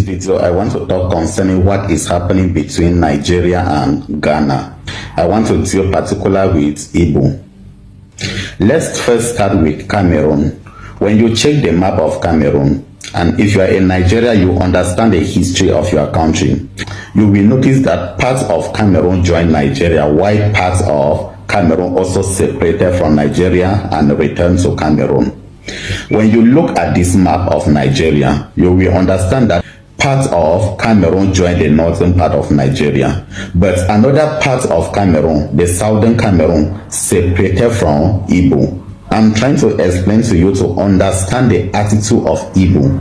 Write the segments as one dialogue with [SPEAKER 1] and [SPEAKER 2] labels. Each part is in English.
[SPEAKER 1] video, I want to talk concerning what is happening between Nigeria and Ghana. I want to deal particularly with Igbo. Let's first start with Cameroon. When you check the map of Cameroon, and if you are in Nigeria, you understand the history of your country, you will notice that parts of Cameroon joined Nigeria, while parts of Cameroon also separated from Nigeria and returned to Cameroon. When you look at this map of Nigeria, you will understand that part of Cameroon joined the northern part of Nigeria, but another part of Cameroon, the southern Cameroon, separated from Igbo. I'm trying to explain to you to understand the attitude of Igbo.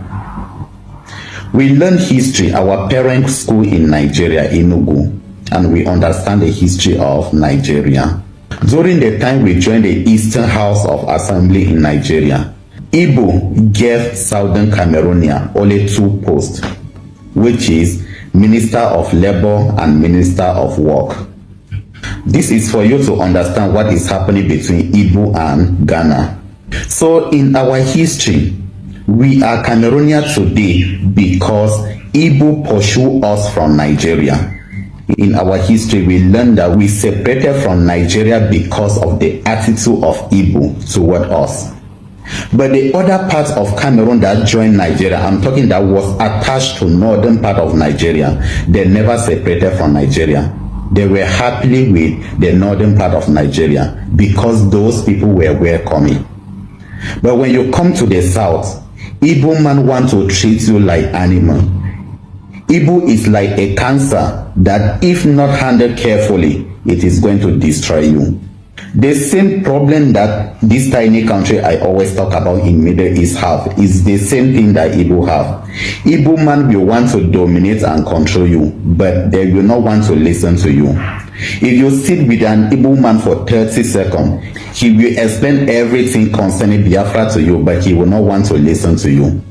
[SPEAKER 1] We learn history, our parent school in Nigeria, Enugu, and we understand the history of Nigeria. During the time we joined the Eastern House of Assembly in Nigeria, Igbo gave Southern Cameroonian only two posts, which is Minister of Labor and Minister of Work. This is for you to understand what is happening between Igbo and Ghana. So in our history, we are Cameroonian today because Igbo pursue us from Nigeria. In our history, we learned that we separated from Nigeria because of the attitude of Igbo toward us. But the other parts of Cameroon that joined Nigeria, I'm talking that was attached to northern part of Nigeria, they never separated from Nigeria. They were happily with the northern part of Nigeria because those people were welcoming. But when you come to the south, Igbo man want to treat you like animal. Igbo is like a cancer that if not handled carefully, it is going to destroy you. The same problem that this tiny country I always talk about in Middle East have is the same thing that Igbo have. Igbo man will want to dominate and control you, but they will not want to listen to you. If you sit with an Igbo man for 30 seconds, he will explain everything concerning Biafra to you, but he will not want to listen to you.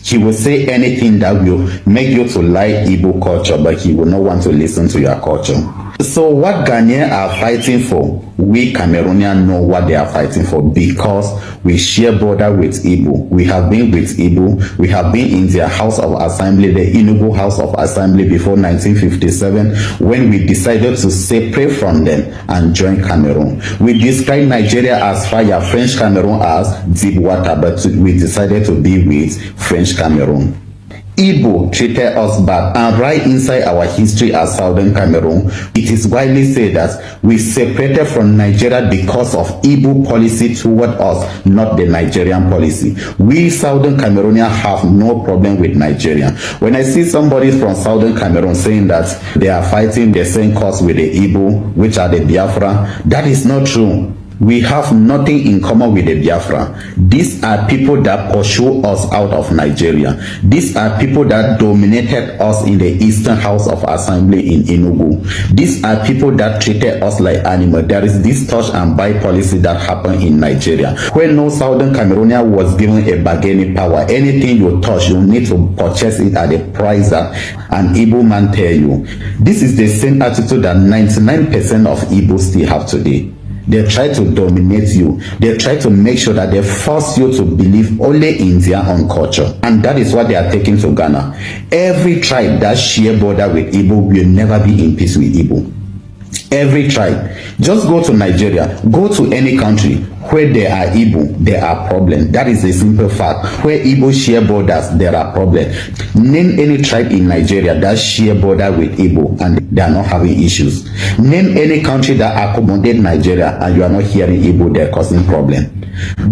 [SPEAKER 1] He will say anything that will make you to like Igbo culture, but he will not want to listen to your culture. So what Ghanaians are fighting for, we Cameroonians know what they are fighting for because we share border with Igbo. We have been with Igbo. We have been in their House of Assembly, the Enugu House of Assembly before 1957 when we decided to separate from them and join Cameroon. We describe Nigeria as fire, French Cameroon as deep water, but we decided to be with French Cameroon. Igbo treated us bad, and right inside our history as Southern Cameroon, it is widely said that we separated from Nigeria because of Igbo policy toward us, not the Nigerian policy. We Southern Cameroonians have no problem with Nigeria. When I see somebody from Southern Cameroon saying that they are fighting the same cause with the Igbo, which are the Biafra, that is not true. We have nothing in common with the Biafra. These are people that pursue us out of Nigeria. These are people that dominated us in the Eastern House of Assembly in Enugu. These are people that treated us like animals. There is this touch and buy policy that happened in Nigeria, where no Southern Cameroonian was given a bargaining power. Anything you touch, you need to purchase it at a price that an Igbo man tell you. This is the same attitude that 99% of Igbos still have today. They try to dominate you. They try to make sure that they force you to believe only in their own culture. And that is what they are taking to Ghana. Every tribe that share border with Igbo will never be in peace with Igbo. Every tribe. Just go to Nigeria. Go to any country where there are Igbo, there are problems. That is a simple fact. Where Igbo share borders, there are problems. Name any tribe in Nigeria that share border with Igbo and they are not having issues. Name any country that accommodate Nigeria and you are not hearing Igbo, they are causing problems.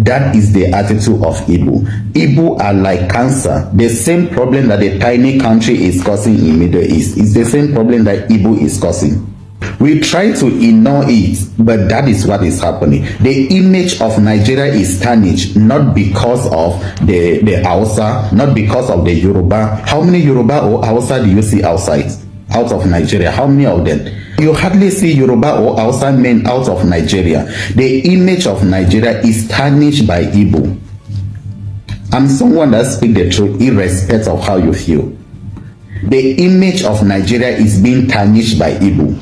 [SPEAKER 1] That is the attitude of Igbo. Igbo are like cancer. The same problem that the tiny country is causing in Middle East is the same problem that Igbo is causing. We try to ignore it, but that is what is happening. The image of Nigeria is tarnished, not because of the Hausa, not because of the Yoruba. How many Yoruba or Hausa do you see outside, out of Nigeria? How many of them? You hardly see Yoruba or Hausa men out of Nigeria. The image of Nigeria is tarnished by Igbo. I'm someone that speaks the truth irrespective of how you feel. The image of Nigeria is being tarnished by Igbo.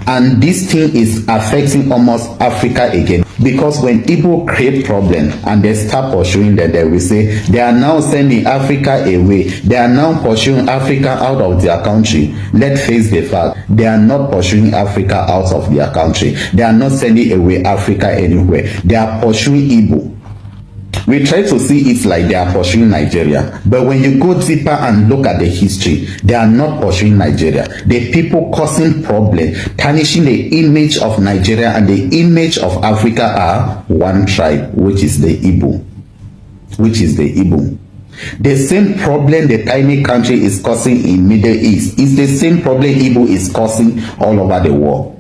[SPEAKER 1] And this thing is affecting almost Africa again. Because when Igbo create problem and they start pursuing them, they will say they are now sending Africa away. They are now pursuing Africa out of their country. Let's face the fact, they are not pursuing Africa out of their country. They are not sending away Africa anywhere. They are pursuing Igbo. We try to see it like they are pursuing Nigeria. But when you go deeper and look at the history, they are not pursuing Nigeria. The people causing problem, tarnishing the image of Nigeria and the image of Africa are one tribe, which is the Igbo. The same problem the tiny country is causing in Middle East is the same problem Igbo is causing all over the world.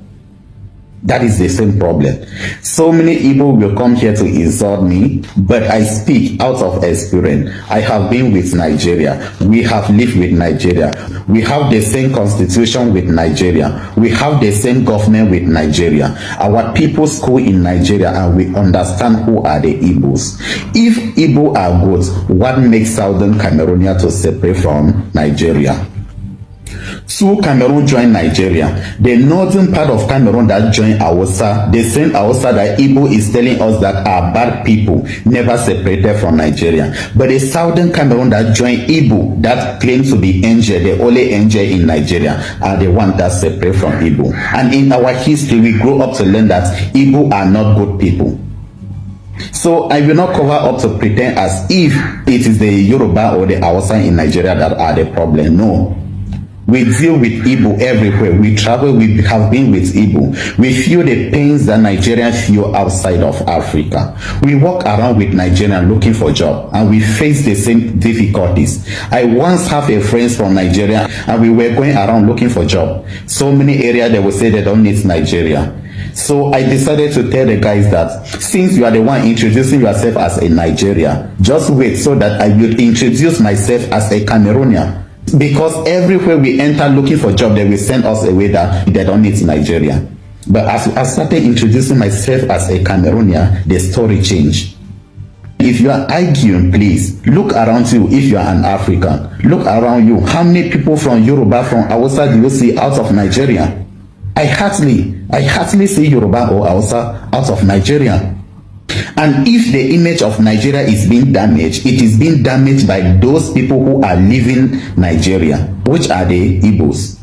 [SPEAKER 1] That is the same problem. So many Igbo will come here to insult me, but I speak out of experience. I have been with Nigeria. We have lived with Nigeria. We have the same constitution with Nigeria. We have the same government with Nigeria. Our people school in Nigeria and we understand who are the Igbos. If Igbo are good, what makes Southern Cameroonian to separate from Nigeria? So Cameroon joined Nigeria. The northern part of Cameroon that joined Hausa, the same Hausa that Igbo is telling us that are bad people, never separated from Nigeria. But the southern Cameroon that joined Igbo, that claims to be angel, the only angel in Nigeria, are the one that separate from Igbo. And in our history, we grow up to learn that Igbo are not good people. So I will not cover up to pretend as if it is the Yoruba or the Hausa in Nigeria that are the problem. No. We deal with Igbo everywhere. We travel, we have been with Igbo. We feel the pains that Nigerians feel outside of Africa. We walk around with Nigerians looking for job and we face the same difficulties. I once have a friend from Nigeria and we were going around looking for job. So many areas they will say they don't need Nigeria. So I decided to tell the guys that since you are the one introducing yourself as a Nigerian, just wait so that I will introduce myself as a Cameroonian. Because everywhere we enter looking for job, they will send us away that they don't need Nigeria. But as I started introducing myself as a Cameroonian, the story changed. If you are arguing, please look around you. If you are an African, look around you. How many people from Yoruba, from Hausa do you see out of Nigeria? I hardly see Yoruba or Hausa out of Nigeria. And if the image of Nigeria is being damaged, it is being damaged by those people who are leaving Nigeria, which are the Igbos.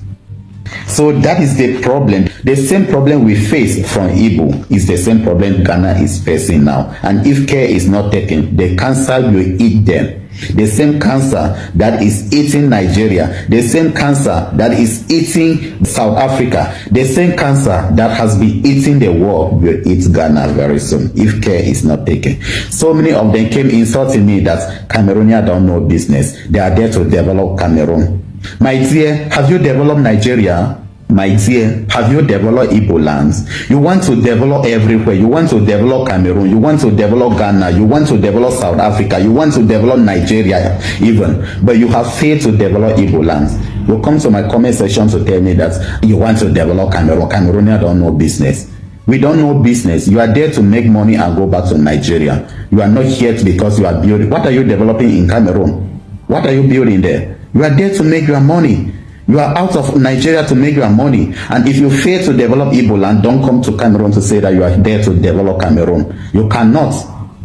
[SPEAKER 1] So that is the problem. The same problem we face from Igbo is the same problem Ghana is facing now. And if care is not taken, the cancer will eat them. The same cancer that is eating Nigeria, the same cancer that is eating South Africa, the same cancer that has been eating the world will eat Ghana very soon if care is not taken. So many of them came insulting me that Cameroonians don't know business. They are there to develop Cameroon. My dear, have you developed Nigeria? My dear, have you developed Igbo lands? You want to develop everywhere. You want to develop Cameroon. You want to develop Ghana. You want to develop South Africa. You want to develop Nigeria even. But you have failed to develop Igbo lands. You come to my comment section to tell me that you want to develop Cameroon. Cameroonians don't know business. We don't know business. You are there to make money and go back to Nigeria. You are not here because you are building. What are you developing in Cameroon? What are you building there? You are there to make your money. You are out of Nigeria to make your money. And if you fail to develop Igbo land, don't come to Cameroon to say that you are there to develop Cameroon. You cannot.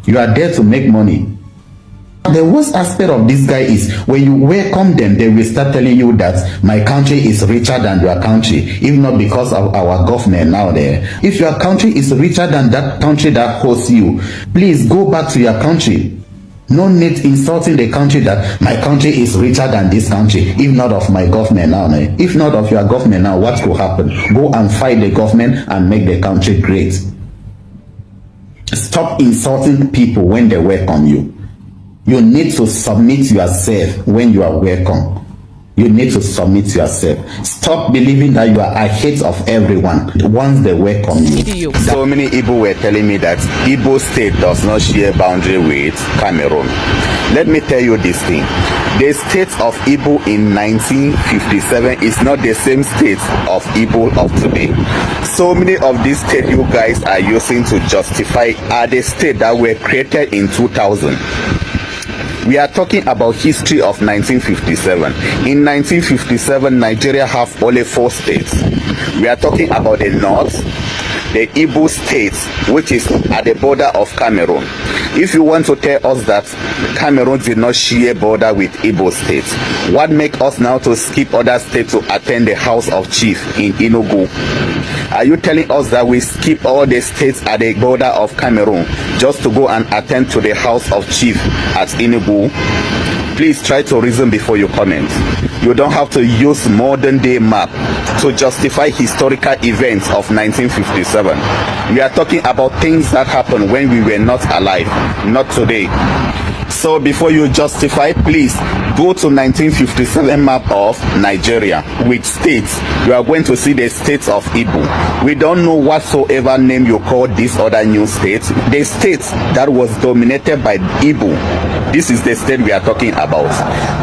[SPEAKER 1] You are there to make money. The worst aspect of this guy is when you welcome them, they will start telling you that my country is richer than your country, if not because of our government now there. If your country is richer than that country that hosts you, please go back to your country. No need insulting the country that my country is richer than this country, if not of my government now. If not of your government now, what will happen? Go and fight the government and make the country great. Stop insulting people when they welcome you. You need to submit yourself when you are welcome. You need to submit yourself. Stop believing that you are ahead of everyone once they welcome you. So many Igbo were telling me that Igbo state does not share boundary with Cameroon. Let me tell you this thing. The state of Igbo in 1957 is not the same state of Igbo of today. So many of these states you guys are using to justify are the states that were created in 2000. We are talking about history of 1957. In 1957, Nigeria have only 4 states. We are talking about the North, the Igbo state, which is at the border of Cameroon. If you want to tell us that Cameroon did not share border with Igbo states, what make us now to skip other states to attend the House of Chief in Enugu? Are you telling us that we skip all the states at the border of Cameroon just to go and attend to the House of Chief at Enugu? Please try to reason before you comment. You don't have to use modern day map to justify historical events of 1957. We are talking about things that happened when we were not alive, not today. So before you justify, please go to 1957 map of Nigeria with states. You are going to see the states of Igbo. We don't know whatsoever name you call this other new state. The state that was dominated by Igbo. This is the state we are talking about.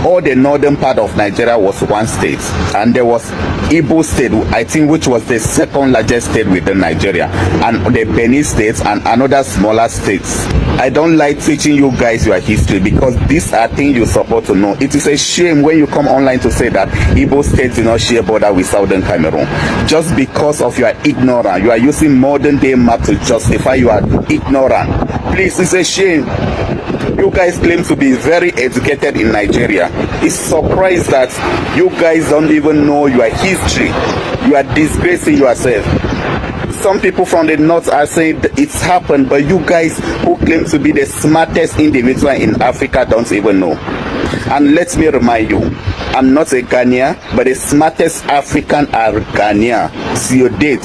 [SPEAKER 1] All the northern part of Nigeria was one state, and there was Igbo state, I think, which was the second largest state within Nigeria, and the Benin states and another smaller states. I don't like teaching you guys your history because these are things you're supposed to know. It is a shame when you come online to say that Igbo state do not share border with Southern Cameroon. Just because of your ignorance, you are using modern day map to justify you are ignorant. Please, it's a shame. You guys claim to be very educated in Nigeria. It's surprised that you guys don't even know your history. You are disgracing yourself. Some people from the north are saying it's happened, but you guys who claim to be the smartest individual in Africa don't even know. And let me remind you, I'm not a Ghanaian, but the smartest African are Ghanaian. Till date,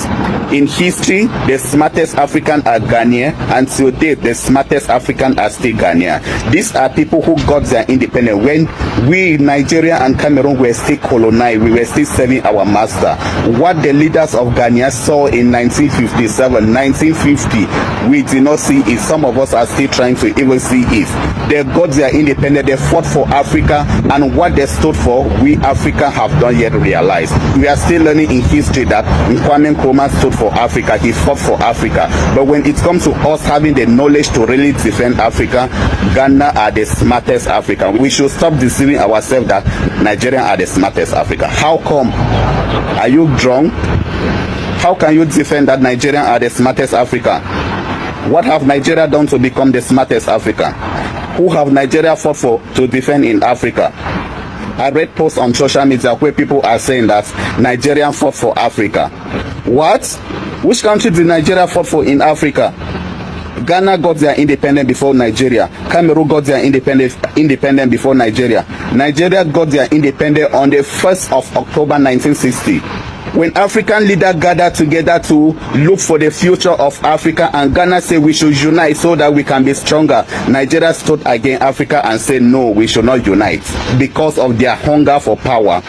[SPEAKER 1] in history, the smartest African are Ghanaian, and till date, the smartest African are still Ghanaian. These are people who got their independence when we, Nigeria and Cameroon, were still colonized. We were still serving our master. What the leaders of Ghana saw in 1957, 1950, we did not see it. Some of us are still trying to even see it. They got their independence. They fought for Africa, and what they stood for, we Africans have not yet realized. We are still learning in history that Kwame Nkrumah stood for Africa. He fought for Africa. But when it comes to us having the knowledge to really defend Africa, Ghana are the smartest Africa. We should stop deceiving ourselves that Nigerians are the smartest Africa. How come? Are you drunk? How can you defend that Nigerians are the smartest Africa? What have Nigeria done to become the smartest Africa? Who have Nigeria fought for to defend in Africa? I read posts on social media where people are saying that Nigeria fought for Africa. What? Which country did Nigeria fought for in Africa? Ghana got their independence before Nigeria. Cameroon got their independence before Nigeria. Nigeria got their independence on the 1st of October 1960. When African leaders gathered together to look for the future of Africa, and Ghana said we should unite so that we can be stronger, Nigeria stood against Africa and said no, we should not unite because of their hunger for power.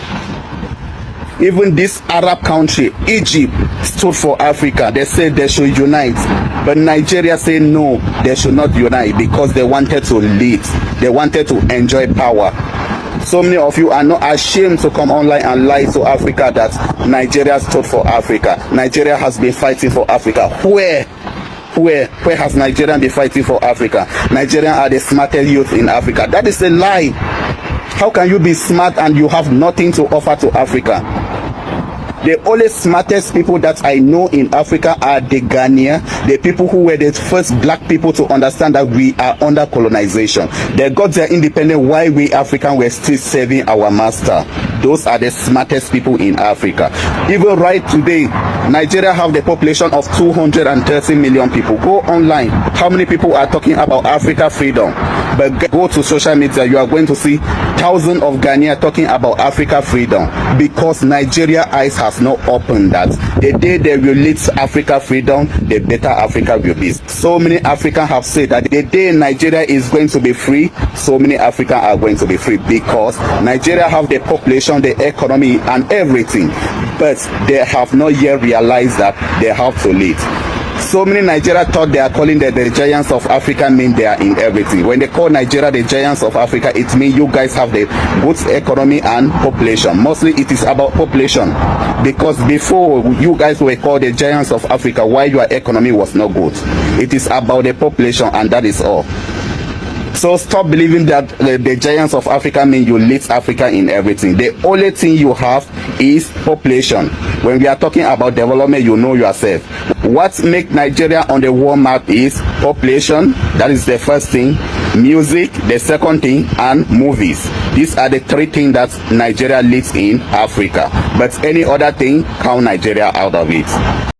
[SPEAKER 1] Even this Arab country, Egypt, stood for Africa. They said they should unite. But Nigeria said no, they should not unite because they wanted to lead. They wanted to enjoy power. So many of you are not ashamed to come online and lie to Africa that Nigeria stood for Africa. Nigeria has been fighting for Africa. Where has Nigeria been fighting for Africa? Nigerians are the smartest youth in Africa. That is a lie. How can you be smart and you have nothing to offer to Africa? The only smartest people that I know in Africa are the Ghanaians, the people who were the first black people to understand that we are under colonization. They got their independence while we Africans were still serving our master. Those are the smartest people in Africa. Even right today, Nigeria have the population of 230 million people. Go online. How many people are talking about Africa freedom? But go to social media, you are going to see thousands of Ghanaians talking about Africa freedom because Nigeria eyes has not opened that. The day they release Africa freedom, the better Africa will be. So many Africans have said that the day Nigeria is going to be free, so many Africans are going to be free because Nigeria have the population, the economy and everything, but they have not yet realized that they have to lead. So many Nigeria thought they are calling the giants of Africa mean they are in everything. When they call Nigeria the giants of Africa, it means you guys have the good economy and population. Mostly it is about population. Because before you guys were called the giants of Africa, why your economy was not good. It is about the population and that is all. So stop believing that the giants of Africa mean you lead Africa in everything. The only thing you have is population. When we are talking about development, you know yourself. What makes Nigeria on the world map is population. That is the first thing. Music, the second thing, and movies. These are the three things that Nigeria leads in Africa. But any other thing, count Nigeria out of it.